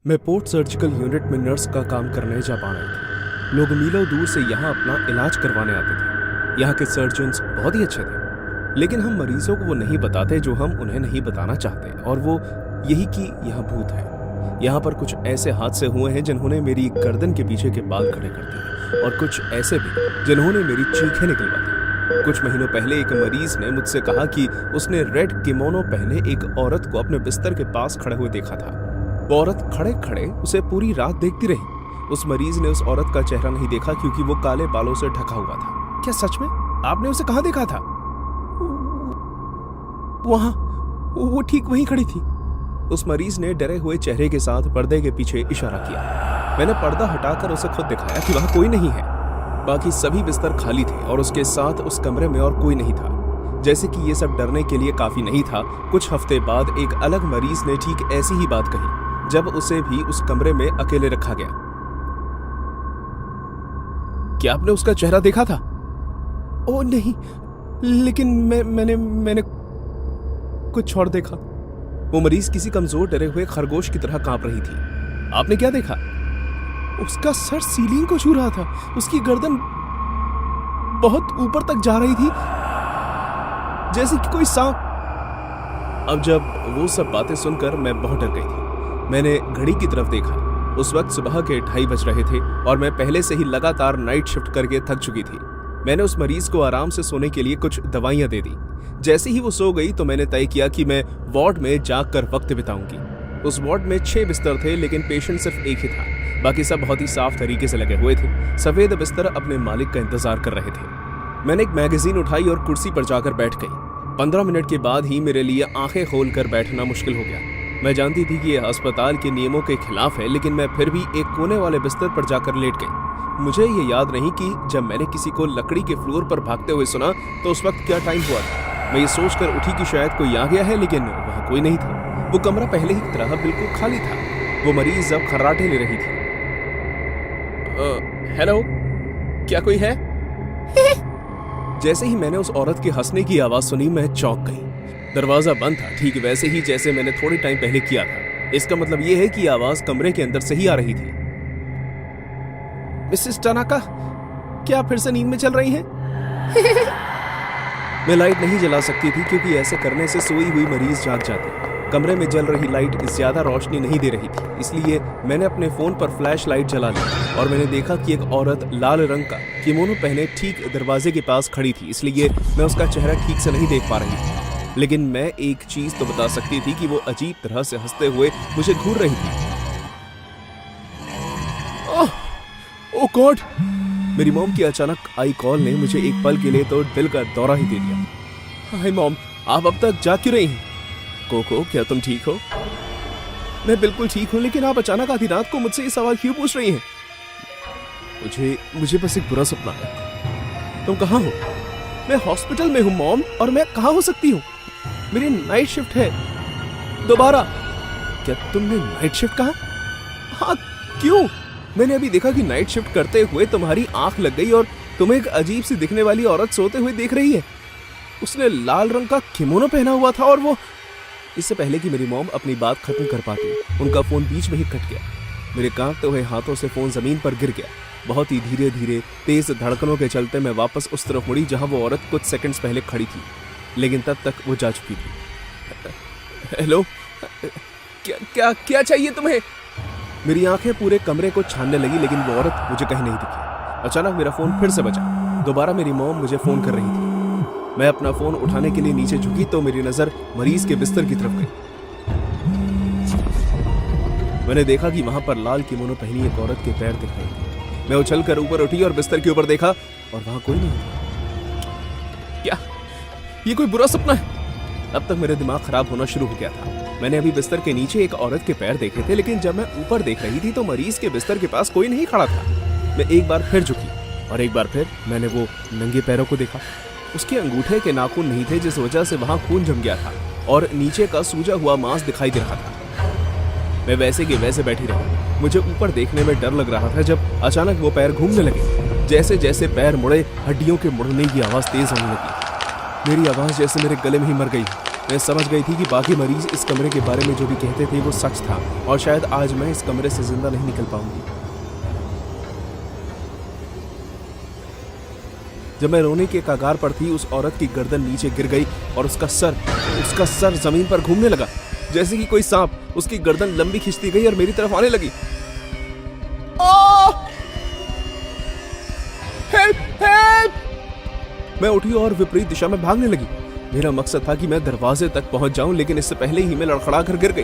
मैं port surgical unit में nurse का काम करने जापान आई थी। लोग मीलों दूर से यहाँ अपना इलाज करवाने आते थे। यहाँ के सर्जन्स बहुत ही अच्छे थे, लेकिन हम मरीजों को वो नहीं बताते जो हम उन्हें नहीं बताना चाहते, और वो यही कि यहाँ भूत है। यहाँ पर कुछ ऐसे हादसे हुए हैं जिन्होंने मेरी गर्दन के पीछे के बाल खड़े कर दिए, और कुछ ऐसे भी जिन्होंने मेरी चीखें निकलवा दी। कुछ महीनों पहले एक मरीज ने मुझसे कहा कि उसने रेड किमोनो पहने एक औरत को अपने बिस्तर के पास खड़े हुए देखा था। वो औरत खड़े खड़े उसे पूरी रात देखती रही। उस मरीज ने उस औरत का चेहरा नहीं देखा क्योंकि वो काले बालों से ढका हुआ था। क्या सच में? आपने उसे कहाँ देखा था? वहां, वो ठीक वहीं खड़ी थी। उस मरीज ने डरे हुए चेहरे के साथ पर्दे के पीछे इशारा किया। मैंने पर्दा हटाकर उसे खुद दिखाया कि वहां कोई नहीं है। बाकी सभी बिस्तर खाली थे और उसके साथ उस कमरे में और कोई नहीं था। जैसे कि ये सब डरने के लिए काफी नहीं था, कुछ हफ्ते बाद एक अलग मरीज ने ठीक ऐसी ही बात कही, जब उसे भी उस कमरे में अकेले रखा गया। क्या आपने उसका चेहरा देखा था? ओह नहीं, लेकिन मैंने कुछ और देखा। वो मरीज किसी कमजोर डरे हुए खरगोश की तरह कांप रही थी। आपने क्या देखा? उसका सर सीलिंग को छू रहा था। उसकी गर्दन बहुत ऊपर तक जा रही थी, जैसे कि कोई सांप। अब जब वो सब बातें सुनकर मैं बहुत डर गई थी। मैंने घड़ी की तरफ देखा। उस वक्त सुबह के 2:30 बज रहे थे और मैं पहले से ही लगातार नाइट शिफ्ट करके थक चुकी थी। मैंने उस मरीज को आराम से सोने के लिए कुछ दवाइयां दे दी। जैसे ही वो सो गई तो मैंने तय किया कि मैं वार्ड में जाकर वक्त बिताऊंगी। उस वार्ड में 6 बिस्तर थे, लेकिन पेशेंट सिर्फ एक ही था। बाकी सब बहुत ही साफ तरीके से लगे हुए थे। सफेद बिस्तर अपने मालिक का इंतजार कर रहे थे। मैंने एक मैगजीन उठाई और कुर्सी पर जाकर बैठ गई। 15 मिनट के बाद ही मेरे लिए आंखें खोलकर बैठना मुश्किल हो गया। मैं जानती थी कि यह अस्पताल के नियमों के खिलाफ है, लेकिन मैं फिर भी एक कोने वाले बिस्तर पर जाकर लेट गई। मुझे ये याद नहीं कि जब मैंने किसी को लकड़ी के फ्लोर पर भागते हुए सुना तो उस वक्त क्या टाइम हुआ था। मैं ये सोचकर उठी कि शायद कोई आ गया है, लेकिन वहां कोई नहीं था। वो कमरा पहले ही तरह बिल्कुल खाली था। वो मरीज अब खर्राटे ले रही थी। हेलो, क्या कोई है? जैसे ही मैंने उस औरत के हंसने की आवाज सुनी, मैं चौंक गई। दरवाजा बंद था, ठीक वैसे ही जैसे मैंने थोड़ी टाइम पहले किया था। इसका मतलब यह है कि आवाज कमरे के अंदर से ही आ रही थी। मिसेस टनाका, क्या फिर से नींद में चल रही हैं? मैं लाइट नहीं जला सकती थी क्योंकि ऐसे करने से सोई हुई मरीज जाग जाते। कमरे में जल रही लाइट ज्यादा रोशनी नहीं दे रही थी, इसलिए मैंने अपने फोन पर फ्लैश लाइट जला ली और मैंने देखा कि एक औरत लाल रंग का किमोनो पहने ठीक दरवाजे के पास खड़ी थी। इसलिए मैं उसका चेहरा ठीक से नहीं देख पा रही थी, लेकिन मैं एक चीज तो बता सकती थी कि वो अजीब तरह से हंसते हुए मुझे घूर रही थी। ओह गॉड! मेरी मॉम की अचानक आई कॉल ने मुझे एक पल के लिए तो दिल का दौरा ही दे दिया। हाय मॉम, आप अब तक जाग क्यों रही हैं? कोको, क्या तुम ठीक हो? मैं बिल्कुल ठीक हूँ, लेकिन आप अचानक आधी रात को मुझसे ये सवाल क्यों पूछ रही हैं? मुझे बस एक बुरा सपना है। तुम कहाँ हो? मैं हॉस्पिटल में हूँ मॉम, और मैं कहाँ हो सकती हूँ? मेरी नाइट शिफ्ट है। दोबारा? क्या तुमने नाइट शिफ्ट कहा? हाँ, क्यों? मैंने अभी देखा कि नाइट शिफ्ट करते हुए तुम्हारी आंख लग गई और तुम्हें एक अजीब सी दिखने वाली औरत सोते हुए देख रही है। उसने लाल रंग का किमोनो पहना हुआ था और वो... इससे पहले कि मेरी मॉम अपनी बात खत्म कर पाती, उनका फोन बीच में ही कट गया। मेरे कांपते हुए हाथों से फोन जमीन पर गिर गया। बहुत ही धीरे धीरे तेज धड़कनों के चलते मैं वापस उस तरफ मुड़ी जहां वो औरत कुछ सेकंड्स पहले खड़ी थी, लेकिन तब तक वो जा चुकी थी। हेलो, क्या चाहिए तुम्हें? मेरी आंखें पूरे कमरे को छानने लगी, लेकिन वो औरत मुझे कहीं नहीं दिखी। अचानक मेरा फोन फिर से बजा। दोबारा मेरी मॉम मुझे फोन कर रही थी। मैं अपना फोन उठाने के लिए नीचे झुकी तो मेरी नजर मरीज के बिस्तर की तरफ गई। मैंने देखा कि वहां पर लाल किमोनो पहनी एक औरत के पैर दिख रहे थे। मैं उछलकर ऊपर उठी और बिस्तर के ऊपर देखा, और वहां कोई नहीं था। क्या ये कोई बुरा सपना है? अब तक मेरा दिमाग खराब होना शुरू हो गया था। मैंने अभी बिस्तर के नीचे एक औरत के पैर देखे थे, लेकिन जब मैं ऊपर देख रही थी तो मरीज के बिस्तर के पास कोई नहीं खड़ा था। मैं एक बार फिर झुकी और एक बार फिर मैंने वो नंगे पैरों को देखा। उसके अंगूठे के नाखून नहीं थे, जिस वजह से वहां खून जम गया था और नीचे का सूजा हुआ मांस दिखाई दे रहा था। मैं वैसे के वैसे बैठी रही। मुझे ऊपर देखने में डर लग रहा था जब अचानक वो पैर घूमने लगे। जैसे जैसे पैर मुड़े, हड्डियों के मुड़ने की आवाज तेज होने लगी। मेरी आवाज जैसे मेरे गले में ही मर गई। मैं समझ गई थी कि बाकी मरीज इस कमरे के बारे में जो भी कहते थे वो सच था और शायद आज मैं इस कमरे से जिंदा नहीं निकल पाऊंगी। जब मैं रोने के कगार पर थी, उस औरत की गर्दन नीचे गिर गई और उसका सर जमीन पर घूमने लगा, जैसे कि कोई सांप उसकी गर्दन लंबी खींचती गई और मेरी तरफ आने लगी। Help help! मैं उठी और विपरीत दिशा में भागने लगी। मेरा मकसद था कि मैं दरवाजे तक पहुंच जाऊं, लेकिन इससे पहले ही मैं लड़खड़ा कर गिर गई।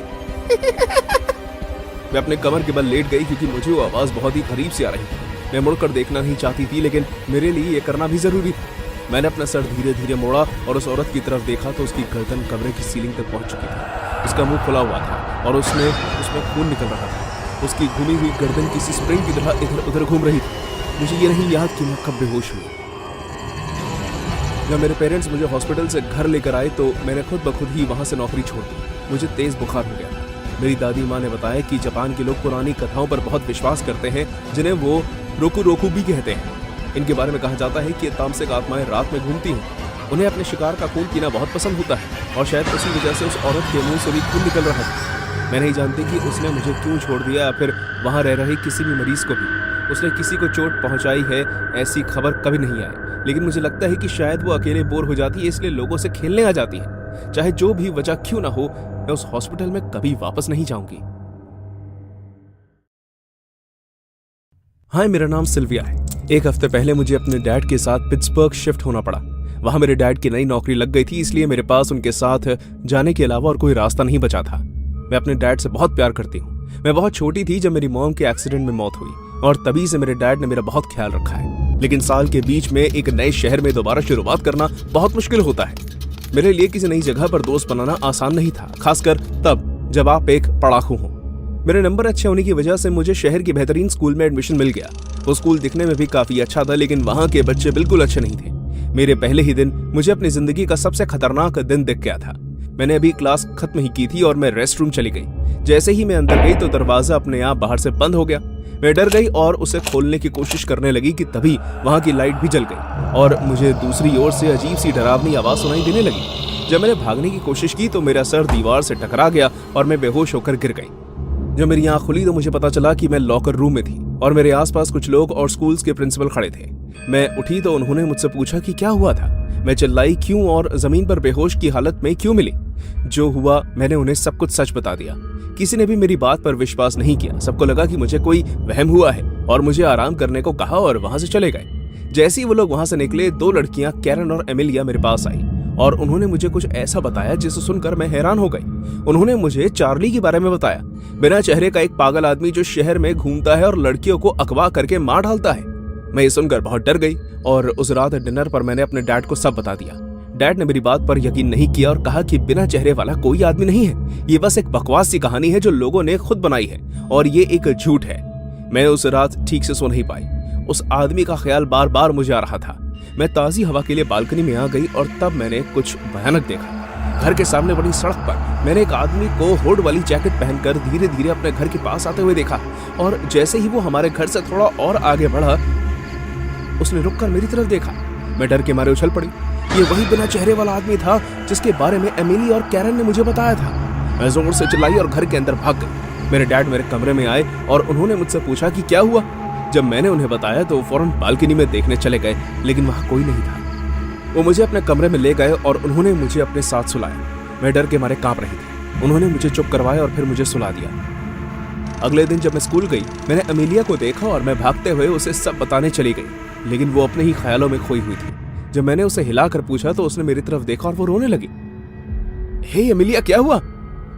मैं अपने कमर के बल लेट गई क्योंकि मुझे वो आवाज बहुत ही करीब से आ रही थी। मैं मुड़कर देखना नहीं चाहती थी, लेकिन मेरे लिए ये करना भी जरूरी था। मैंने अपना सर धीरे धीरे मोड़ा और उस औरत की तरफ देखा तो उसकी गर्दन कमरे की सीलिंग तक पहुंच चुकी थी। उसका मुंह खुला हुआ था और उसमें खून निकल रहा था। उसकी घूमी हुई गर्दन किसी स्प्रिंग की तरह इधर उधर घूम रही थी। मुझे ये नहीं याद कि मैं कब बेहोश हुई। जब मेरे पेरेंट्स मुझे हॉस्पिटल से घर लेकर आए तो मैंने खुद ब खुद ही वहां से नौकरी छोड़ दी। मुझे तेज बुखार हो गया। मेरी दादी माँ ने बताया कि जापान के लोग पुरानी कथाओं पर बहुत विश्वास करते हैं, जिन्हें वो रोकू रोकू भी कहते हैं। इनके बारे में कहा जाता है कि तामसिक आत्माएं रात में घूमती हैं। उन्हें अपने शिकार का खून पीना बहुत पसंद होता है और शायद उसी वजह से उस औरत के मुंह से भी खून निकल रहा था। मैं नहीं जानती कि उसने मुझे क्यों छोड़ दिया या फिर वहां रह रहे किसी भी मरीज को भी उसने किसी को चोट पहुंचाई है, ऐसी खबर कभी नहीं आई। लेकिन मुझे लगता है कि शायद वो अकेले बोर हो जाती है, इसलिए लोगों से खेलने आ जाती है। चाहे जो भी वजह क्यों ना हो, मैं उस हॉस्पिटल में कभी वापस नहीं जाऊंगी। हाय, मेरा नाम सिल्विया है। एक हफ्ते पहले मुझे अपने डैड के साथ पिट्सबर्ग शिफ्ट होना पड़ा। वहां मेरे डैड की नई नौकरी लग गई थी, इसलिए मेरे पास उनके साथ जाने के अलावा और कोई रास्ता नहीं बचा था। मैं अपने डैड से बहुत प्यार करती हूँ। मैं बहुत छोटी थी जब मेरी मॉम के एक्सीडेंट में मौत हुई और तभी से मेरे डैड ने मेरा बहुत ख्याल रखा है। लेकिन साल के बीच में एक नए शहर में दोबारा शुरुआत करना बहुत मुश्किल होता है। मेरे लिए किसी नई जगह पर दोस्त बनाना आसान नहीं था, खासकर तब जब आप एक पढ़ाकू हो। मेरे नंबर अच्छे होने की वजह से मुझे शहर के बेहतरीन स्कूल में एडमिशन मिल गया। वो स्कूल दिखने में भी काफी अच्छा था, लेकिन वहाँ के बच्चे बिल्कुल अच्छे नहीं थे। मेरे पहले ही दिन मुझे अपनी जिंदगी का सबसे खतरनाक दिन दिख गया था। मैंने अभी क्लास खत्म ही की थी और मैं रेस्ट रूम चली गई। जैसे ही मैं अंदर गई तो दरवाजा अपने आप बाहर से बंद हो गया। मैं डर गई और उसे खोलने की कोशिश करने लगी कि तभी वहाँ की लाइट भी जल गई और मुझे दूसरी ओर से अजीब सी डरावनी आवाज सुनाई देने लगी। जब मैंने भागने की कोशिश की तो मेरा सर दीवार से टकरा गया और मैं बेहोश होकर गिर गई। जब मेरी आंख खुली तो मुझे पता चला कि मैं लॉकर रूम में थी और मेरे आसपास कुछ लोग और स्कूल्स के प्रिंसिपल खड़े थे। मैं उठी तो उन्होंने मुझसे पूछा कि क्या हुआ था, मैं चिल्लाई क्यों और जमीन पर बेहोश की हालत में क्यों मिली। जो हुआ मैंने उन्हें सब कुछ सच बता दिया। किसी ने भी मेरी बात पर विश्वास नहीं किया। सबको लगा कि मुझे कोई वहम हुआ है और मुझे आराम करने को कहा और वहां से चले गए। जैसे ही वो लोग वहां से निकले, दो लड़कियां कैरन और एमिलिया मेरे पास आई और उन्होंने मुझे कुछ ऐसा बताया जिसे सुनकर मैं हैरान हो गई। उन्होंने मुझे चार्ली के बारे में बताया, बिना चेहरे का एक पागल आदमी जो शहर में घूमता है और लड़कियों को अगवा करके मार डालता है। मैं ये सुनकर बहुत डर गई और उस रात डिनर पर मैंने अपने डैड को सब बता दिया। डैड ने मेरी बात पर यकीन नहीं किया और कहा कि बिना चेहरे वाला कोई आदमी नहीं है, ये बस एक बकवास सी कहानी है जो लोगों ने खुद बनाई है और ये एक झूठ है। मैं उस रात ठीक से सो नहीं पाई। उस आदमी का ख्याल बार बार मुझे आ रहा था। मैं ताजी हवा के लिए बालकनी में आ गई और तब मैंने कुछ भयानक देखा। घर के सामने बड़ी सड़क पर मैंने एक आदमी को हुड वाली जैकेट पहनकर धीरे धीरे अपने घर के पास आते हुए देखा और जैसे ही वो हमारे घर से थोड़ा और आगे बढ़ा, उसने रुककर मेरी तरफ देखा। मैं डर के मारे उछल पड़ी। ये वही बिना चेहरे वाला आदमी था जिसके बारे में एमिली और कैरन ने मुझे बताया था। मैं जोर से चिल्लाई और घर के अंदर भाग गई। मेरे डैड मेरे कमरे में आए और उन्होंने मुझसे पूछा कि क्या हुआ। जब मैंने उन्हें बताया तो फौरन बालकनी में देखने चले गए, लेकिन वहां कोई नहीं था। वो मुझे अपने कमरे में ले गए और उन्होंने मुझे अपने साथ सुलाया। मैं डर के मारे कांप रही थी। उन्होंने मुझे चुप करवाया और फिर मुझे सुला दिया। अगले दिन जब मैं स्कूल गई, मैंने एमिलिया को देखा और मैं भागते हुए उसे सब बताने चली गई, लेकिन वो अपने ही ख्यालों में खोई हुई थी। जब मैंने उसे हिलाकर पूछा तो उसने मेरी तरफ देखा और वो रोने लगी। हे एमिलिया, क्या हुआ?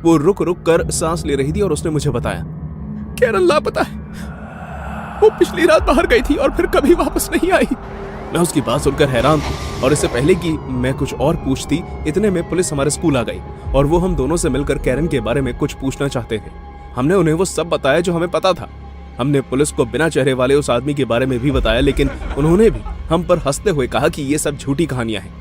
वो रुक रुक कर सांस ले रही थी और उसने मुझे बताया, कैरन लापता है। वो पिछली रात बाहर गई थी और फिर कभी वापस नहीं आई। मैं उसकी बात सुनकर हैरान थी और इससे पहले कि मैं कुछ और पूछती, इतने में पुलिस हमारे स्कूल आ गई और वो हम दोनों से मिलकर कैरन के बारे में कुछ पूछना चाहते थे। हमने उन्हें वो सब बताया जो हमें पता था। हमने पुलिस को बिना चेहरे वाले उस आदमी के बारे में भी बताया, लेकिन उन्होंने भी हम पर हंसते हुए कहा कि ये सब झूठी कहानियां हैं।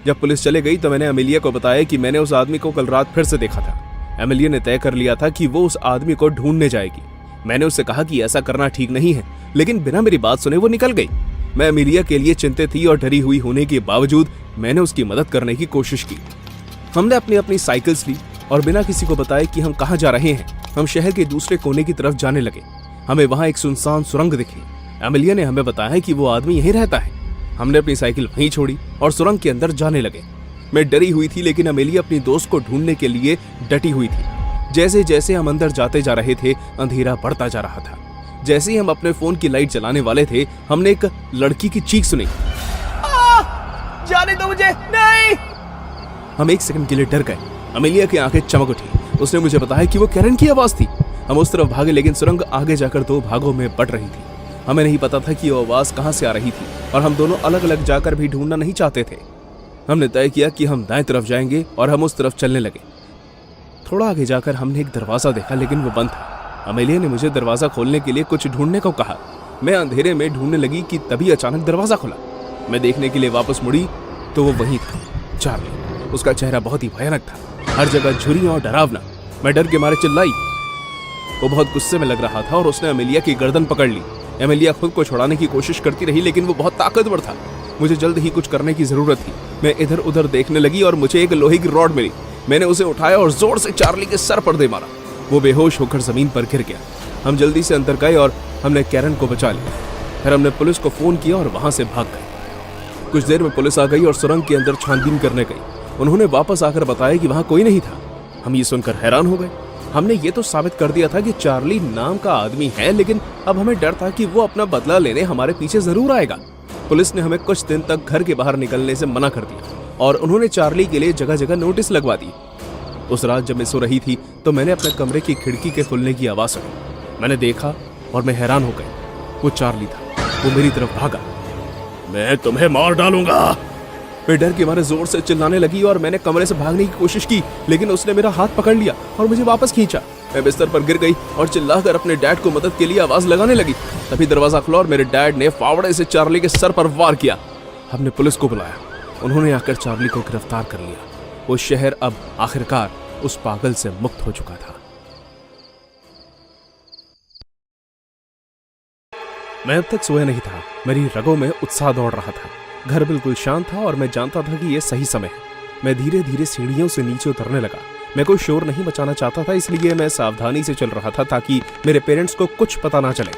जब पुलिस चले गई तो मैंने एमिलिया को बताया कि मैंने उस आदमी को कल रात फिर से देखा था। एमिलिया ने तय कर लिया था कि वो उस आदमी को ढूंढने जाएगी। मैंने उससे कहा कि ऐसा करना ठीक नहीं है, लेकिन बिना मेरी बात सुने वो निकल गई। मैं एमिलिया के लिए चिंतित थी और डरी हुई होने के बावजूद मैंने उसकी मदद करने की कोशिश की। हमने अपनी अपनी साइकिल्स ली और बिना किसी को बताए कि हम कहाँ जा रहे हैं, हम शहर के दूसरे कोने की तरफ जाने लगे। हमें वहां एक सुनसान सुरंग दिखी। एमिलिया ने हमें बताया कि वो आदमी यहीं रहता है। हमने अपनी साइकिल वहीं छोड़ी और सुरंग के अंदर जाने लगे। मैं डरी हुई थी, लेकिन अमेलिया अपनी दोस्त को ढूंढने के लिए डटी हुई थी। जैसे जैसे हम अंदर जाते जा रहे थे, अंधेरा बढ़ता जा रहा था। जैसे ही हम अपने फोन की लाइट जलाने वाले थे, हमने एक लड़की की चीख सुनी, जाने दो मुझे, नहीं। हम एक सेकंड के लिए डर गए। अमेलिया की आंखें चमक उठी। उसने मुझे बताया कि वो कैरन की आवाज थी। हम उस तरफ भागे, लेकिन सुरंग आगे जाकर 2 भागों में बट रही थी। हमें नहीं पता था कि वो आवाज कहां से आ रही थी और हम दोनों अलग अलग जाकर भी ढूंढना नहीं चाहते थे। हमने तय किया कि हम दाएं तरफ जाएंगे और हम उस तरफ चलने लगे। थोड़ा आगे जाकर हमने एक दरवाजा देखा, लेकिन वो बंद था। अमेलिया ने मुझे दरवाजा खोलने के लिए कुछ ढूंढने को कहा। मैं अंधेरे में ढूंढने लगी कि तभी अचानक दरवाजा खुला। मैं देखने के लिए वापस मुड़ी तो वो वहीं था, चार्ली। उसका चेहरा बहुत ही भयानक था, हर जगह झुर्रियां और डरावना। मैं डर के मारे चिल्लाई। वो बहुत गुस्से में लग रहा था और उसने अमेलिया की गर्दन पकड़ ली। एमिलिया खुद को छुड़ाने की कोशिश करती रही, लेकिन वो बहुत ताकतवर था। मुझे जल्द ही कुछ करने की जरूरत थी। मैं इधर उधर देखने लगी और मुझे एक लोहे की रॉड मिली। मैंने उसे उठाया और जोर से चार्ली के सर पर दे मारा। वो बेहोश होकर जमीन पर गिर गया। हम जल्दी से अंदर गए और हमने कैरन को बचा लिया। फिर हमने पुलिस को फोन किया और वहां से भाग गए। कुछ देर में पुलिस आ गई और सुरंग के अंदर छानबीन करने गई। उन्होंने वापस आकर बताया कि वहां कोई नहीं था। हम ये सुनकर हैरान हो गए। हमने ये तो साबित कर दिया था कि चार्ली नाम का आदमी है, लेकिन अब हमें डर था कि वो अपना बदला लेने हमारे पीछे जरूर आएगा। पुलिस ने हमें कुछ दिन तक घर के बाहर निकलने से मना कर दिया और उन्होंने चार्ली के लिए जगह जगह नोटिस लगवा दी। उस रात जब मैं सो रही थी तो मैंने अपने कमरे की खिड़की के खुलने की आवाज सुनी। मैंने देखा और मैं हैरान हो गई। वो चार्ली था। वो मेरी तरफ भागा। मैं तुम्हें मार डालूंगा। मैं डर के मारे जोर से चिल्लाने लगी और मैंने कमरे से भागने की कोशिश की, लेकिन उसने मेरा हाथ पकड़ लिया और मुझे वापस खींचा। मैं बिस्तर पर गिर गई और चिल्लाकर अपने डैड को मदद के लिए आवाज लगाने लगी। तभी दरवाजा खुला और मेरे डैड ने फावड़े से चार्ली के सर पर वार किया। हमने पुलिस को बुलाया। उन्होंने आकर चार्ली को गिरफ्तार कर लिया। वो शहर अब आखिरकार उस पागल से मुक्त हो चुका था। मैं अब तक सोया नहीं था। मेरी रगों में उत्साह दौड़ रहा था। घर बिल्कुल शांत था और मैं जानता था कि यह सही समय है। मैं धीरे धीरे सीढ़ियों से नीचे उतरने लगा। मैं कोई शोर नहीं मचाना चाहता था, इसलिए मैं सावधानी से चल रहा था ताकि मेरे पेरेंट्स को कुछ पता ना चले।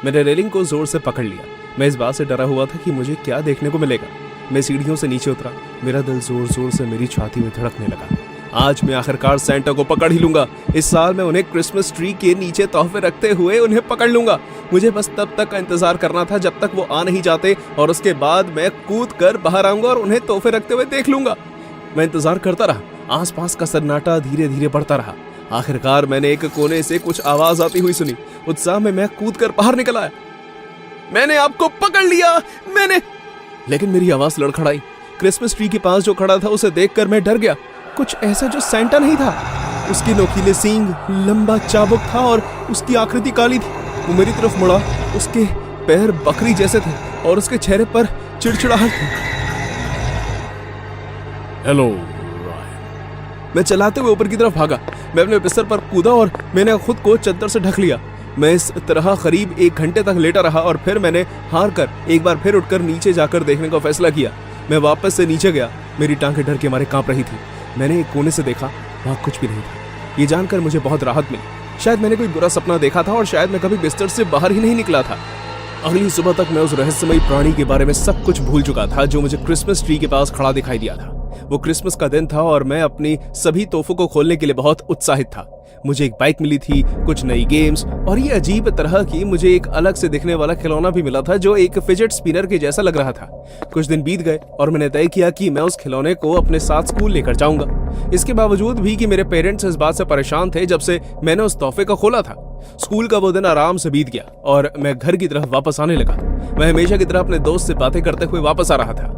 मैंने रेलिंग को जोर से पकड़ लिया। मैं इस बात से डरा हुआ था कि मुझे क्या देखने को मिलेगा। मैं सीढ़ियों से नीचे उतरा। मेरा दिल जोर जोर से मेरी छाती में धड़कने लगा। आज मैं आखिरकार सैंटा को पकड़ ही लूंगा। इस साल मैं उन्हें क्रिसमस ट्री के नीचे तोहफे रखते हुए उन्हें पकड़ लूंगा। मुझे बस तब तक का इंतजार करना था जब तक वो आ नहीं जाते, और उसके बाद मैं कूद कर बाहर आऊंगा और उन्हें तोहफे रखते हुए देख लूंगा। मैं इंतजार करता रहा। आसपास का सन्नाटा धीरे धीरे बढ़ता रहा। आखिरकार मैंने एक कोने से कुछ आवाज आती हुई सुनी। उत्साह में मैं कूद कर बाहर निकल आया। मैंने आपको पकड़ लिया, मैंने। लेकिन मेरी आवाज लड़खड़ाई। क्रिसमस ट्री के पास जो खड़ा था उसे देखकर मैं डर गया। कुछ ऐसा जो सैंटा नहीं था। उसकी नोकीले सींग, लंबा चाबुक था और उसकी आकृति काली थी। वो मेरी तरफ मुड़ा। उसके पैर बकरी जैसे थे और उसके चेहरे पर चिड़चिड़ाहट थी। हेलो। मैं चलाते हुए ऊपर की तरफ भागा। मैं अपने बिस्तर पर कूदा और मैंने खुद को चादर से ढक लिया। मैं इस तरह करीब 1 घंटे तक लेटा रहा और फिर मैंने हार कर एक बार फिर उठकर नीचे जाकर देखने का फैसला किया। मैं वापस से नीचे गया। मेरी टांगें डर के मारे कांप रही थी। मैंने एक कोने से देखा, वहां कुछ भी नहीं था। ये जानकर मुझे बहुत राहत मिली। शायद मैंने कोई बुरा सपना देखा था और शायद मैं कभी बिस्तर से बाहर ही नहीं निकला था। अगली सुबह तक मैं उस रहस्यमयी प्राणी के बारे में सब कुछ भूल चुका था जो मुझे क्रिसमस ट्री के पास खड़ा दिखाई दिया था। वो क्रिसमस का दिन था और मैं अपनी सभी तोहफों को खोलने के लिए बहुत उत्साहित था। मुझे एक बाइक मिली थी, कुछ नई गेम्स और ये अजीब तरह की मुझे एक अलग से दिखने वाला खिलौना भी मिला था जो एक फिजेट स्पिनर के जैसा लग रहा था। कुछ दिन बीत गए और मैंने तय किया कि मैं उस खिलौने को अपने साथ स्कूल लेकर जाऊंगा। इसके बावजूद भी कि मेरे पेरेंट्स इस बात से परेशान थे जब से मैंने उस तोहफे को खोला था। स्कूल का वो दिन आराम से बीत गया और मैं घर की तरफ वापस आने लगा। मैं हमेशा की तरह अपने दोस्त से बातें करते हुए वापस आ रहा था।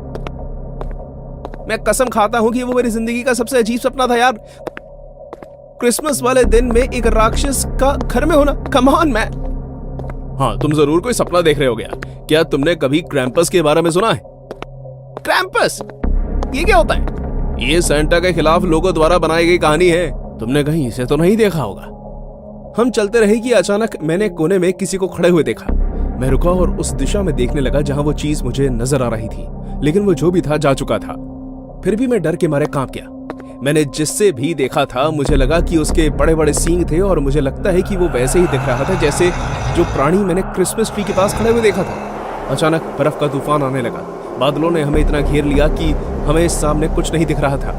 मैं कसम खाता हूं कि वो मेरी जिंदगी का सबसे अजीब सपना था यार। क्रिसमस वाले दिन में एक राक्षस का घर में होना। Come on man. हाँ, तुम जरूर कोई सपना देख रहे हो गया। क्या तुमने कभी क्रैम्पस के बारे में सुना है? क्रैम्पस? ये क्या होता है? ये सैंटा के खिलाफ लोगों द्वारा बनाई गई कहानी है। तुमने कहीं इसे तो नहीं देखा होगा। हम चलते रहे कि अचानक मैंने कोने में किसी को खड़े हुए देखा। मैं रुका और उस दिशा में देखने लगा जहां वो चीज मुझे नजर आ रही थी, लेकिन वो जो भी था जा चुका था। फिर भी मैं डर के मारे कांप गया। मैंने जिससे भी देखा था मुझे लगा कि उसके बड़े बड़े सींग थे और मुझे लगता है कि वो वैसे ही दिख रहा था जैसे जो प्राणी मैंने क्रिसमस ट्री के पास खड़े हुए देखा था। अचानक बर्फ का तूफान आने लगा। बादलों ने हमें इतना घेर लिया कि हमें सामने कुछ नहीं दिख रहा था।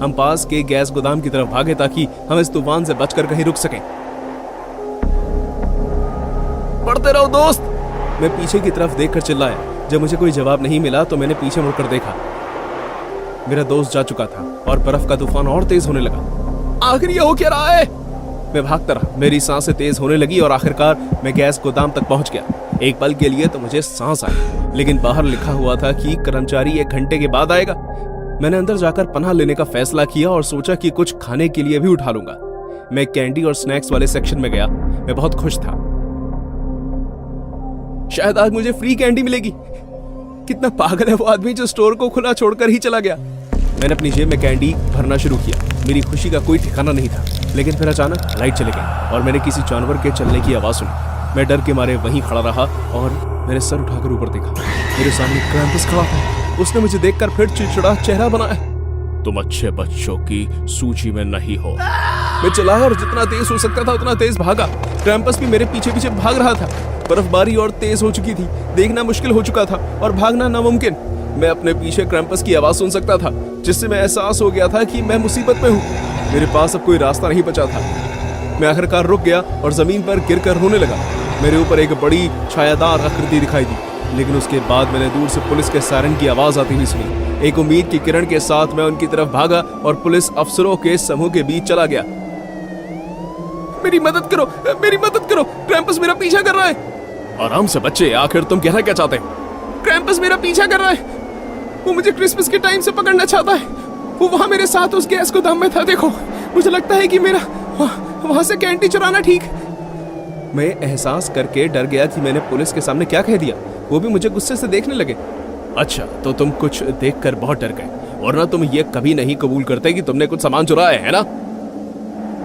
हम पास के गैस गोदाम की तरफ भागे ताकि हम इस तूफान से बचकर कहीं रुक सकें। पढ़ते रहो दोस्त, मैं पीछे की तरफ देखकर चिल्लाया। जब मुझे कोई जवाब नहीं मिला तो मैंने पीछे मुड़कर देखा। मेरा दोस्त जा चुका था और बर्फ का तूफान और तेज होने लगा। आखिर ये हो क्या रहा है? मैं भागता रहा। मेरी सांसें तेज होने लगी और आखिरकार मैं गैस गोदाम तक पहुंच गया। एक पल के लिए तो मुझे सांस आई, लेकिन बाहर लिखा हुआ था कि कर्मचारी 1 घंटे के बाद आएगा। मैंने अंदर जाकर पनाह लेने का फैसला किया और सोचा कि कुछ खाने के लिए भी उठा लूंगा। मैं कैंडी और स्नैक्स वाले सेक्शन में गया। मैं बहुत खुश था। शायद आज मुझे फ्री कैंडी मिलेगी। कितना पागल है वो आदमी जो स्टोर को खुला छोड़कर ही चला गया। मैंने अपनी जेब में कैंडी भरना शुरू किया। मेरी खुशी का कोई ठिकाना नहीं था। लेकिन फिर अचानक लाइट चली गई और मैंने किसी जानवर के चलने की आवाज सुनी। मैं डर के मारे वहीं खड़ा रहा और मैंने सर उठाकर ऊपर देखा। मेरे सामने क्रैम्पस खड़ा था। उसने मुझे देखकर फिर चिड़चिड़ा चेहरा बनाया। तुम अच्छे बच्चों की सूची में नहीं हो। मैं चिल्लाया और जितना तेज हो सकता था उतना तेज भागा। क्रैम्पस भी मेरे पीछे पीछे भाग रहा था। बर्फबारी और तेज हो चुकी थी। देखना मुश्किल हो चुका था और भागना नामुमकिन। मैं अपने पीछे क्रैम्पस की आवाज सुन सकता था, जिससे मैं एहसास हो गया था कि मैं मुसीबत में हूँ। मेरे पास अब कोई रास्ता नहीं बचा था। मैं आखिरकार रुक गया और जमीन पर गिरकर रोने लगा। मेरे ऊपर एक बड़ी छायादार आकृति दिखाई दी, लेकिन उसके बाद मैंने दूर से पुलिस के सायरन की आवाज आती हुई सुनी। एक उम्मीद की किरण के साथ मैं उनकी तरफ भागा और पुलिस अफसरों के समूह के बीच चला गया। मेरी मदद करो, मेरी मदद करो, क्रैम्पस मेरा पीछा कर रहा है। आराम से बच्चे, आखिर तुम कहना क्या चाहते हो? क्रैम्पस मेरा पीछा कर रहा है। वो मुझे क्रिसमस के टाइम से पकड़ना चाहता है। वो वहां मेरे साथ उस गैस गोदाम में था। देखो, मुझे लगता है कि मेरा वहां से कैंडी चुराना ठीक। मैं एहसास करके डर गया कि मैंने पुलिस के सामने क्या कह दिया। वो भी मुझे गुस्से से देखने लगे। अच्छा, तो तुम कुछ देखकर बहुत डर गए, वरना तुम ये कभी नहीं कबूल करते कि तुमने कुछ सामान चुराया है ना?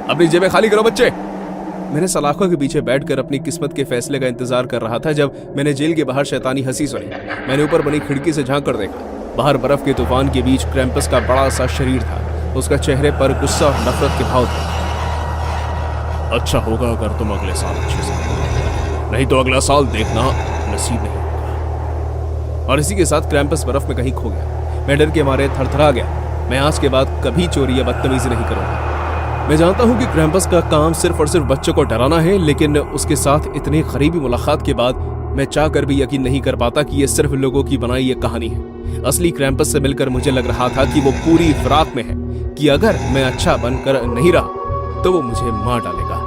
अपनी जेबें खाली करो बच्चे। मैंने सलाखों के पीछे बैठकर अपनी किस्मत के फैसले का इंतजार कर रहा था जब मैंने जेल के बाहर शैतानी हंसी सुनी। मैंने ऊपर बनी खिड़की से झांक कर देखा। बाहर बर्फ के तूफान के बीच क्रैम्पस का बड़ा सा शरीर था। उसका चेहरे पर गुस्सा और नफरत के भाव थे। अच्छा होगा अगर तुम अगले साल अच्छे से, नहीं तो अगला साल देखना नसीब नहीं होगा। और इसी के साथ क्रैम्पस बर्फ में कहीं खो गया। मैं डर के मारे थरथरा गया। मैं आज के बाद कभी चोरी या बदतमीजी नहीं करूंगा। मैं जानता हूं कि क्रैम्पस का काम सिर्फ और सिर्फ बच्चों को डराना है, लेकिन उसके साथ इतनी करीबी मुलाकात के बाद मैं चाहकर भी यकीन नहीं कर पाता कि ये सिर्फ लोगों की बनाई ये कहानी है। असली क्रैम्पस से मिलकर मुझे लग रहा था कि वो पूरी फिराक में है कि अगर मैं अच्छा बनकर नहीं रहा तो वो मुझे मार डालेगा।